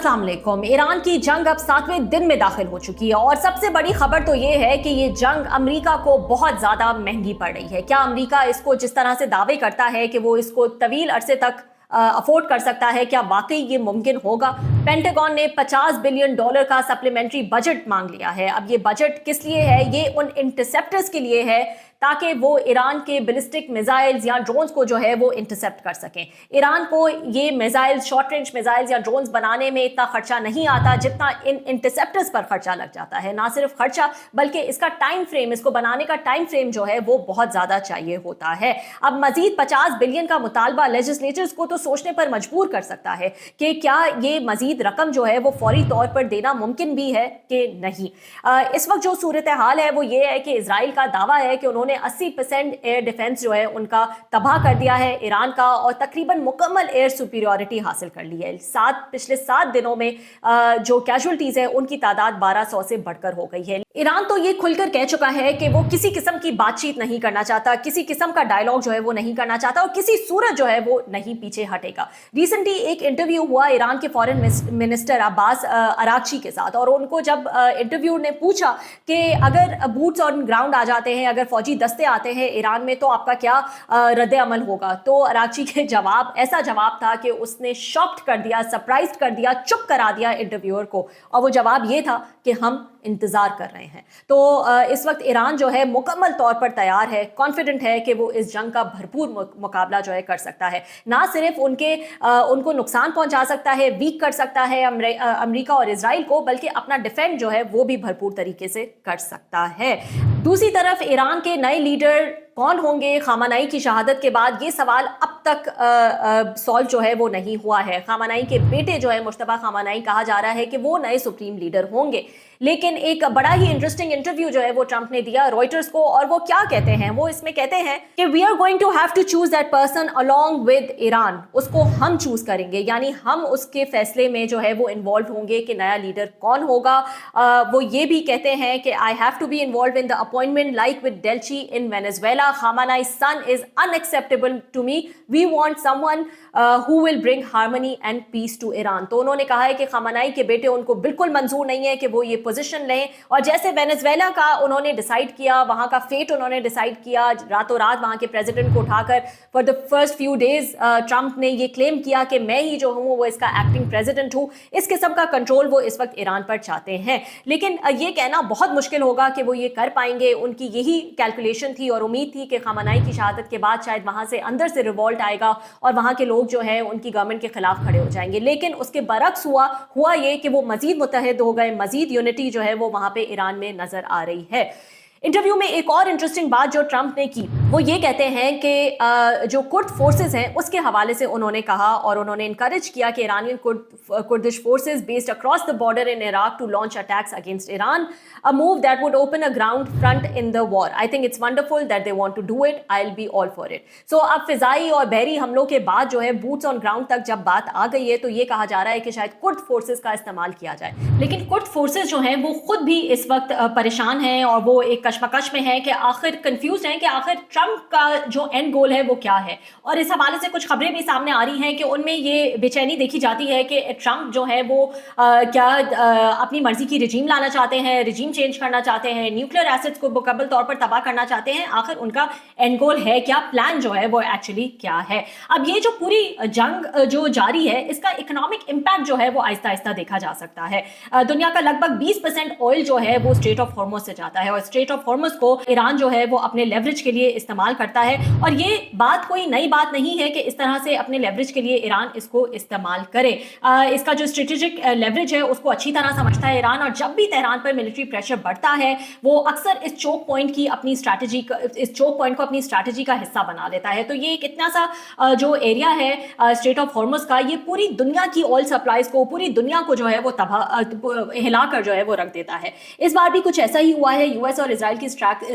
अस्सलाम वालेकुम। ईरान की जंग अब 7वें दिन में दाखिल हो चुकी है और सबसे बड़ी खबर तो ये है कि ये जंग अमेरिका को बहुत ज़्यादा महंगी पड़ रही है। क्या अमेरिका इसको जिस तरह से दावे करता है कि वो इसको तवील अरसे तक अफोर्ड कर सकता है, क्या वाकई ये मुमकिन होगा? पेंटागन ने $50 बिलियन का सप्लीमेंट्री बजट मांग लिया है। अब ये बजट किस लिए है? ये उन इंटरसेप्टर्स के लिए है ताकि वो ईरान के बैलिस्टिक मिसाइल्स या ड्रोन्स को जो है वो इंटरसेप्ट कर सकें। ईरान को ये मिसाइल्स, शॉर्ट रेंज मिसाइल्स या ड्रोन्स बनाने में इतना खर्चा नहीं आता जितना इन इंटरसेप्टर्स पर खर्चा लग जाता है। ना सिर्फ खर्चा बल्कि इसका टाइम फ्रेम, इसको बनाने का टाइम फ्रेम जो है वो बहुत ज़्यादा चाहिए होता है। अब मजीद 50 बिलियन का मुतालबा लेजिस्लेटर्स को तो सोचने पर मजबूर कर सकता है कि क्या ये मजीद रकम जो है वो फौरी तौर पर देना मुमकिन भी है कि नहीं। इस वक्त जो सूरत हाल है वो ये है कि इजराइल का दावा है कि उन्होंने 80% एयर डिफेंस जो है उनका तबाह कर दिया है ईरान का, और तकरीबन मुकम्मल एयर सुपीरियरिटी हासिल कर ली है। पिछले 7 दिनों में जो कैजुअल्टीज है उनकी तादाद 1200 से बढ़कर हो गई है। ईरान तो ये खुलकर कह चुका है कि वो किसी किस्म की बातचीत नहीं करना चाहता, किसी किस्म का डायलॉग जो है वो नहीं करना चाहता और किसी सूरत जो है वो नहीं पीछे हटेगा। रिसेंटली एक इंटरव्यू हुआ ईरान के फॉरेन मिनिस्टर अब्बास अरागची के साथ, और उनको जब इंटरव्यू ने पूछा कि अगर बूट्स ऑन ग्राउंड आ जाते हैं, अगर फौजी दस्ते आते हैं ईरान में, तो आपका क्या रद्द अमल होगा, तो अरागची के जवाब ऐसा जवाब था कि उसने शॉक्ड कर दिया, सरप्राइज कर दिया, चुप करा दिया इंटरव्यूअर को। और वो जवाब ये था कि हम इंतजार कर रहे हैं। तो इस वक्त ईरान जो है मुकम्मल तौर पर तैयार है, कॉन्फिडेंट है कि वो इस जंग का भरपूर मुकाबला जो है कर सकता है। ना सिर्फ उनको नुकसान पहुंचा सकता है, वीक कर सकता है अमेरिका और इजराइल को, बल्कि अपना डिफेंड जो है वो भी भरपूर तरीके से कर सकता है। दूसरी तरफ ईरान के नए लीडर कौन होंगे खामनाई की शहादत के बाद, ये सवाल अब तक सॉल्व जो है वो नहीं हुआ है। खामनाई के बेटे जो है मुश्तबा खामनाई, कहा जा रहा है कि वो नए सुप्रीम लीडर होंगे। लेकिन एक बड़ा ही इंटरेस्टिंग इंटरव्यू जो है वो ट्रंप ने दिया रॉयटर्स को, और वो क्या कहते हैं, वो इसमें कहते हैं कि we are going to have to choose that person along with Iran. उसको हम चूज करेंगे, यानी हम उसके फैसले में जो है वो इन्वॉल्व होंगे कि नया लीडर कौन होगा। वो ये भी कहते हैं कि I have to be involve in the appointment like with Delcy in Venezuela. Khamenei's son is unacceptable to me. We want someone who will bring harmony and peace to Iran. तो उन्होंने कहा है कि खामनाई के बेटे उनको बिल्कुल मंजूर नहीं है कि वो ये पोजीशन लें, और जैसे वेनेजुएला का उन्होंने डिसाइड किया, वहाँ का फेट उन्होंने डिसाइड किया, रातों रात वहाँ के प्रेसिडेंट को उठाकर for the first few days Trump ने ये क्लेम किया कि मैं ही जो हूँ वो इसका एक्टिंग प्रेसिडेंट हूँ। इस किस्म का कंट्रोल वो इस वक्त ईरान पर चाहते हैं, लेकिन ये कहना बहुत मुश्किल होगा कि वो ये कर पाएंगे। उनकी यही कैलकुलेशन थी और उम्मीद थी कि खामनाई की शहादत के बाद शायद वहाँ से अंदर से रिवॉल्ट आएगा और वहाँ के लोग जो है उनकी गवर्नमेंट के खिलाफ खड़े हो जाएंगे। लेकिन उसके बरक्स हुआ ये कि वो मजीद मुत्तहिद हो गए, मजीद यूनिटी जो है वो वहाँ पे ईरान में नजर आ रही है। इंटरव्यू में एक और इंटरेस्टिंग बात जो ट्रंप ने की, वो ये कहते हैं कि जो कुर्द फोर्सेस हैं उसके हवाले से उन्होंने कहा, और उन्होंने इनकरेज किया कि Iranian Kurdish forces based across the border in Iraq to launch attacks against Iran, a move that would open a ground front in the war. I think it's wonderful that they want to do it, I will be all for it. So अब फिजाई और बहरी हमलों के बाद जो है boots on ground तक जब बात आ गई है, तो ये कहा जा रहा है कि शायद कुर्द फोर्सेस का इस्तेमाल किया जाए। लेकिन कुर्द फोर्सेस जो हैं वो खुद भी इस वक्त परेशान हैं और वो एक कशमकश में है कि आखिर कंफ्यूज हैं कि आखिर ट्रंप का जो एंड गोल है वो क्या है। और इस हवाले से कुछ खबरें भी सामने आ रही हैं कि उनमें ये बेचैनी देखी जाती है कि ट्रंप जो है वो अपनी मर्जी की रिजीम लाना चाहते हैं, रिजीम चेंज करना चाहते हैं, न्यूक्लियर एसेट्स को मुकम्मल तौर पर तबाह करना चाहते हैं। आखिर उनका एंड गोल है क्या, प्लान जो है वो एक्चुअली क्या है। अब ये जो पूरी जंग जो जारी है, इसका इकोनॉमिक इंपैक्ट जो है वो आहिस्ता आहिस्ता देखा जा सकता है। दुनिया का लगभग 20% ऑयल जो है वो स्ट्रेट ऑफ हॉर्मुज से जाता है, और स्ट्रेट ऑफ हॉर्मुज को ईरान जो है वो अपने लेवरेज के लिए इस्तेमाल करता है। और ये बात कोई नई बात नहीं है कि इस तरह से अपने लेवरेज के लिए ईरान इसको इस्तेमाल करे। इसका जो स्ट्रेटेजिक लेवरेज है उसको अच्छी तरह समझता है ईरान, और जब भी तेहरान पर मिलिट्री प्रेशर बढ़ता है वो अक्सर इस चोक पॉइंट को अपनी स्ट्रैटेजी का हिस्सा बना लेता है। तो ये एक इतना सा जो एरिया है स्ट्रेट ऑफ हॉर्मुज का, ये पूरी दुनिया की ऑयल सप्लाईज को, पूरी दुनिया को जो है वो हिलाकर जो है वो रख देता है। इस बार भी कुछ ऐसा ही हुआ है। यूएस और इजराइल इसराइल की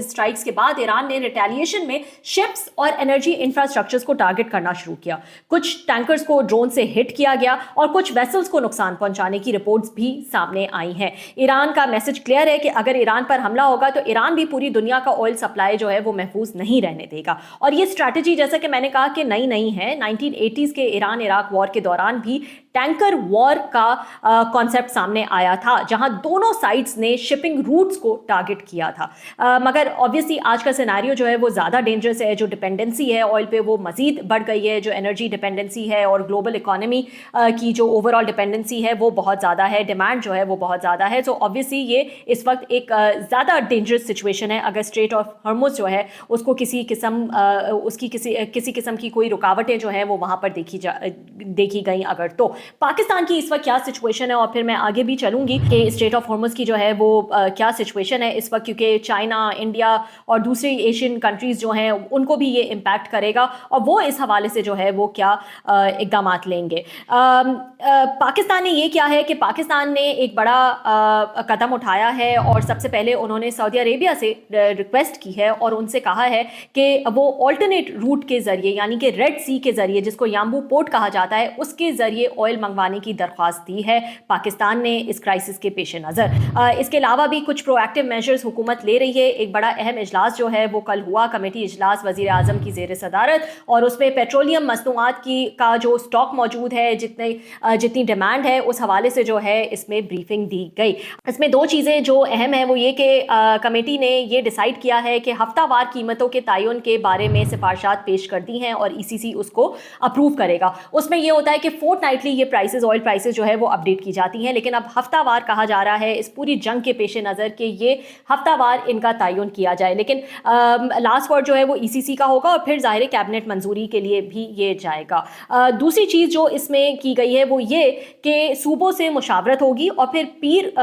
स्ट्राइक्स के बाद ईरान ने रिटेलिएशन में शिप्स और एनर्जी इंफ्रास्ट्रक्चर्स को टारगेट करना शुरू किया। कुछ टैंकर्स को ड्रोन से हिट किया गया और कुछ वेसल्स को नुकसान पहुंचाने की रिपोर्ट्स भी सामने आई हैं। ईरान का मैसेज क्लियर है कि अगर ईरान पर हमला होगा तो ईरान भी पूरी दुनिया का ऑयल सप्लाई जो है वो महफूज नहीं रहने देगा। और ये स्ट्रैटेजी जैसा कि मैंने कहा कि नई नहीं है, 1980s के ईरान इराक वॉर के दौरान भी टैंकर वॉर का कॉन्सेप्ट सामने आया था, जहां दोनों साइड्स ने शिपिंग रूट्स को टारगेट किया था। मगर ऑब्वियसली आज का सिनेरियो जो है वो ज़्यादा डेंजरस है। जो डिपेंडेंसी है ऑयल पे वो मज़ीद बढ़ गई है, जो एनर्जी डिपेंडेंसी है और ग्लोबल इकोनॉमी की जो ओवरऑल डिपेंडेंसी है वो बहुत ज़्यादा है, डिमांड जो है वो बहुत ज़्यादा है। सो ऑब्वियसली ये इस वक्त एक ज़्यादा डेंजरस सिचुएशन है। अगर स्ट्रेट ऑफ हॉर्मुज़ जो है उसको किसी किस्म की कोई रुकावटें जो है वो वहाँ पर देखी गई अगर तो पाकिस्तान की इस वक्त क्या सिचुएशन है, और फिर मैं आगे भी चलूंगी कि स्ट्रेट ऑफ हॉर्मुज़ की जो है वो क्या सिचुएशन है इस वक्त, क्योंकि चाइना, इंडिया और दूसरी एशियन कंट्रीज़ जो हैं उनको भी ये इम्पैक्ट करेगा और वो इस हवाले से जो है वो क्या इकदाम लेंगे। पाकिस्तान ने ये किया है कि पाकिस्तान ने एक बड़ा कदम उठाया है और सबसे पहले उन्होंने सऊदी अरेबिया से रिक्वेस्ट की है और उनसे कहा है कि वो ऑल्टरनेट रूट के ज़रिए, यानी कि रेड सी के ज़रिए, जिसको याम्बू पोर्ट कहा जाता है, उसके ज़रिए ऑयल मंगवाने की दरख्वास्त दी है पाकिस्तान ने इस क्राइसिस के पेश नज़र। इसके अलावा भी कुछ प्रोएक्टिव मेजर्स हुकूमत ले रही है। एक बड़ा अहम इजलास जो है वो कल हुआ, कमेटी इजलास वज़ीर आज़म की ज़ेर सदारत, और उसमें पेट्रोलियम मसनूआत का जो स्टॉक मौजूद है, जितनी डिमांड है उस हवाले से जो है इसमें ब्रीफिंग दी गई। इसमें दो चीज़ें जो अहम है वो ये कि कमेटी ने ये डिसाइड किया है कि हफ्तावार कीमतों के तयन के बारे में सिफारिशात पेश कर दी हैं और ECC उसको अप्रूव करेगा। उसमें यह होता है कि फोर्टनाइटली ये प्राइसेस, ऑयल प्राइसेस जो है वो अपडेट की जाती हैं, लेकिन अब हफ्तावार कहा जा रहा है इस पूरी जंग के पेश नज़र कि ये हफ्तावार इनका तयन किया जाए। लेकिन लास्ट वर्ड जो है वो ECC का होगा और फिर ज़ाहिर कैबिनेट मंजूरी के लिए भी ये जाएगा। दूसरी चीज़ जो इसमें की गई है वो ये कि सूबों से मुशावरत होगी और फिर पीर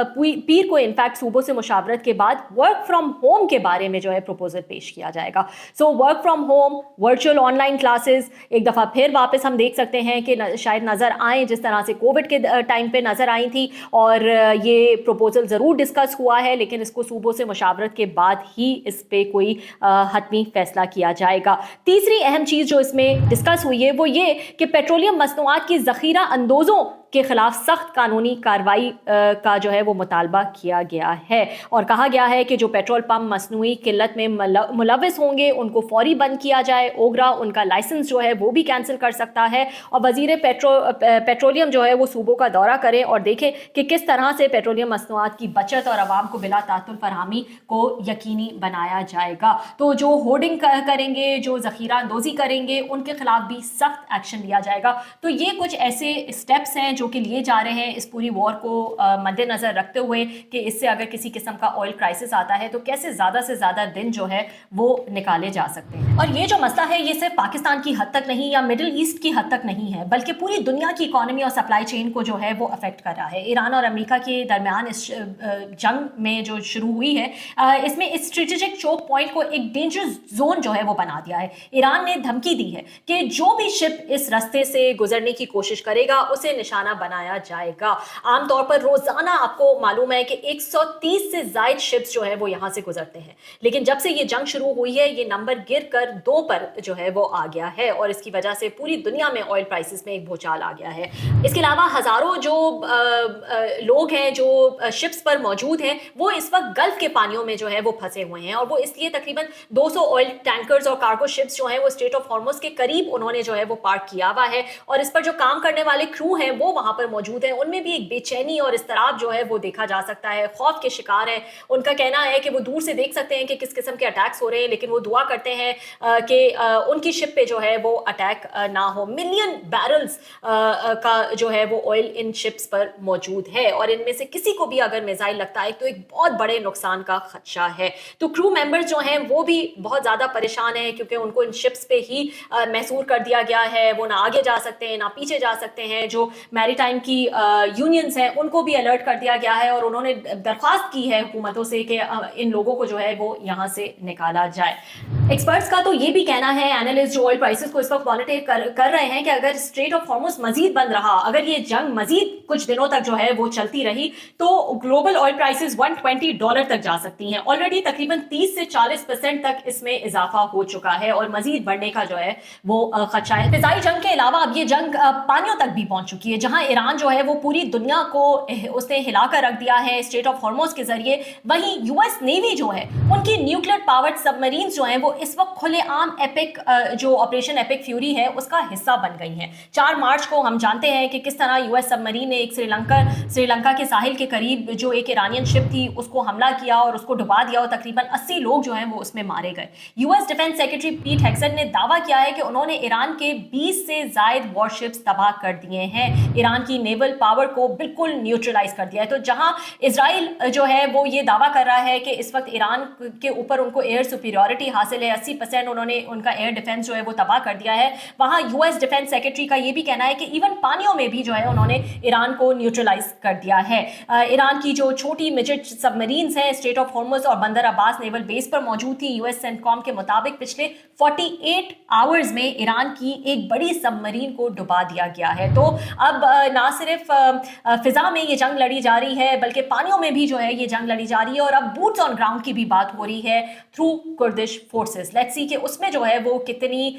को इनफैक्ट सूबों से मुशावरत के बाद वर्क फ्रॉम होम के बारे में जो है प्रपोजल पेश किया जाएगा। So work from home, virtual online classes एक दफ़ा फिर वापस हम देख सकते हैं कि शायद नज़र आए जिस तरह से कोविड के टाइम पे नज़र आई थी, और ये प्रपोजल ज़रूर डिस्कस हुआ है, लेकिन इसको सूबों से मुशावरत के बाद ही इस पे कोई हतमी फैसला किया जाएगा। तीसरी अहम चीज़ जो इसमें डिस्कस हुई है वो ये कि पेट्रोलियम मसनूआत की ज़ख़ीरा अंदोज़ों के खिलाफ सख्त कानूनी कार्रवाई का जो है वो मुतालबा किया गया है और कहा गया है कि जो पेट्रोल पंप मसनूई किल्लत में मुलव्वस होंगे उनको फौरी बंद किया जाए। ओगरा उनका लाइसेंस जो है वो भी कैंसिल कर सकता है और वज़ीर पेट्रोलियम जो है वो सूबों का दौरा करें और देखें कि किस तरह से पेट्रोलियम मसनूआत की बचत और आवाम को बिला तातुल फरहमी को यकीनी बनाया जाएगा। तो जो होर्डिंग करेंगे, जो ज़ख़ीरा अंदोज़ी करेंगे, उनके खिलाफ भी सख्त एक्शन लिया जाएगा। तो ये कुछ ऐसे स्टेप्स हैं जो कि लिए जा रहे हैं इस पूरी वॉर को मद्देनजर रखते हुए कि इससे अगर किसी किस्म का ऑयल क्राइसिस आता है तो कैसे ज़्यादा से ज़्यादा दिन जो है वो निकाले जा सकते हैं। और ये जो मसला है ये सिर्फ पाकिस्तान की हद तक नहीं या मिडिल ईस्ट की हद तक नहीं है, बल्कि पूरी दुनिया की इकॉनमी और सप्लाई चेन को जो है वो अफेक्ट कर रहा है। ईरान और अमेरिका के दरमियान इस जंग में जो शुरू हुई है इसमें इस स्ट्रेटेजिक चोक पॉइंट को एक डेंजरस जोन जो है वो बना दिया है। ईरान ने धमकी दी है कि जो भी शिप इस रास्ते से गुजरने की कोशिश करेगा उसे निशाना बनाया जाएगा। आमतौर पर रोजाना आपको मालूम है कि 130 से ज्यादा शिप्स जो है वो यहां से गुजरते हैं, लेकिन जब से ये जंग शुरू हुई है ये नंबर गिरकर 2 पर जो है वो आ गया है और इसकी वजह से पूरी दुनिया में ऑयल प्राइसेस में एक भूचाल आ गया है। इसके अलावा हजारों जो लोग हैं जो शिप्स पर मौजूद हैं वो इस वक्त गल्फ के पानियों में जो है वो फंसे हुए हैं और वो इसलिए तकरीबन 200 ऑयल टैंकर्स और कार्गो शिप्स जो हैं वो स्ट्रेट ऑफ हॉर्मुज़ के करीब उन्होंने जो है वो पार्क किया हुआ है और इस पर जो काम करने वाले क्रू हैं वो वहां पर मौजूद है। उनमें भी एक बेचैनी और इस्तराब जो है वो देखा जा सकता है, खौफ के शिकार है। उनका कहना है कि वो दूर से देख सकते हैं कि किस किस्म के अटैक्स हो रहे हैं, लेकिन वो दुआ करते हैं कि उनकी शिप पे जो है वो अटैक ना हो। मिलियन बैरल्स का जो है वो ऑयल इन शिप्स पर मौजूद है और इनमें से किसी को भी अगर मिसाइल लगता है तो एक बहुत बड़े नुकसान का खदशा है। तो क्रू मेंबर्स जो हैं वो भी बहुत ज्यादा परेशान हैं क्योंकि उनको इन शिप्स पे ही महसूर कर दिया गया है। वो ना आगे जा सकते हैं ना पीछे जा सकते हैं। जो मैरीटाइम की यूनियंस हैं उनको भी अलर्ट कर दिया गया है और उन्होंने दरख्वास्त की है हुकूमतों से कि इन लोगों को जो है वो यहाँ से निकाला जाए। एक्सपर्ट्स का तो ये भी कहना है, एनालिस्ट जो ऑयल प्राइसेस को इस वक्त मॉनिटर कर रहे हैं, कि अगर स्ट्रेट ऑफ हॉर्मुज मजीद बंद रहा, अगर ये जंग मजीद कुछ दिनों तक जो है वो चलती रही, तो ग्लोबल ऑयल प्राइसेस $120 तक जा सकती हैं। ऑलरेडी तकरीबन 30 से 40% तक इसमें इजाफा हो चुका है और मजीद बढ़ने का जो है वो खदशा है। फिजाई जंग के अलावा अब ये जंग पानियों तक भी पहुंच चुकी है, जहां ईरान जो है वो पूरी दुनिया को उसने हिलाकर रख दिया है स्ट्रेट ऑफ हॉर्मुज के जरिए। वहीं यूएस नेवी जो है उनकी न्यूक्लियर पावर्ड सबमरीन जो है वो इस वक्त खुलेआम एपिक जो ऑपरेशन एपिक फ्यूरी है उसका हिस्सा बन गई हैं। 4 मार्च को हम जानते हैं कि किस तरह यूएस सबमरीन ने एक श्रीलंका के साहिल के करीब जो एक ईरानियन शिप थी उसको हमला किया और उसको डुबा दिया और तकरीबन 80 लोग जो हैं वो उसमें मारे गए। यूएस डिफेंस सेक्रेटरी पीट हेग्सेट ने दावा किया है कि उन्होंने ईरान के 20 से ज्यादा वॉरशिप्स तबाह कर दिए हैं, ईरान की नेवल पावर को बिल्कुल न्यूट्रलाइज कर दिया है। तो जहां इजराइल जो है वो ये दावा कर रहा है कि इस वक्त ईरान के ऊपर उनको एयर सुपीरियरिटी हासिल है, 80% उन्होंने उनका एयर डिफेंस जो है वो तबाह कर दिया है, वहां यूएस डिफेंस सेक्रेटरी का ये भी कहना है कि इवन पानियों में भी जो है उन्होंने ईरान को न्यूट्रलाइज कर दिया है। ईरान की जो छोटी मिडजेट सबमरीन्स हैं स्ट्रेट ऑफ हॉर्मुज और बंदर अब्बास नेवल बेस पर मौजूद थी, यूएस सेंटकॉम के मुताबिक पिछले 48 आवर्स में ईरान की एक बड़ी सबमरीन को डुबा दिया गया है। तो अब ना सिर्फ फिजा में ये जंग लड़ी जा रही है बल्कि पानियों में भी जो है ये जंग लड़ी जा रही है और अब बूट्स ऑन ग्राउंड की भी बात हो रही है through Kurdish forces. Let's see कि उसमें जो है वो कितनी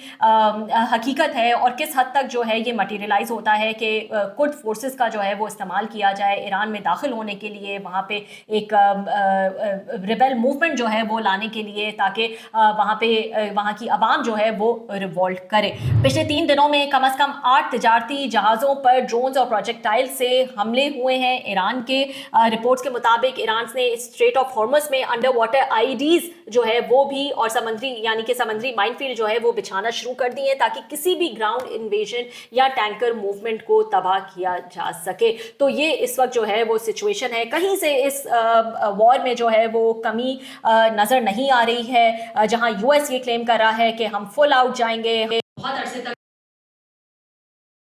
हकीकत है और किस हद तक जो है ये मटेरियलाइज होता है कि कुर्द फोर्सेस का जो है वो इस्तेमाल किया जाए ईरान में दाखिल होने के लिए, वहाँ पे एक रिबेल मूवमेंट जो है वो लाने के लिए, ताकि वहाँ की आवाम जो है वो रिवोल्ट करे। पिछले 3 दिनों में कम से कम 8 तिजारती जहाज़ों पर ड्रोन्स और प्रोजेक्टाइल से हमले हुए हैं ईरान के। रिपोर्ट्स के मुताबिक ईरान ने स्ट्रेट ऑफ हॉर्मुज में अंडर वाटर आईडीज जो है वो भी और समुद्री माइनफील्ड जो है वो बिछाना शुरू कर दिए ताकि किसी भी ग्राउंड इन्वेजन या टैंकर मूवमेंट को तबाह किया जा सके। तो ये इस वक्त जो है वो सिचुएशन है, कहीं से इस वॉर में जो है वो कमी नजर नहीं आ रही है। जहां यूएस ये क्लेम कर रहा है कि हम फुल आउट जाएंगे, बहुत अरसे तक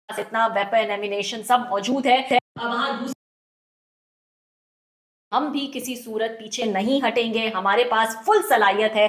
इतना वेपन एमिनेशन सब मौजूद है, वहां हम भी किसी सूरत पीछे नहीं हटेंगे, हमारे पास फुल सलाहियत है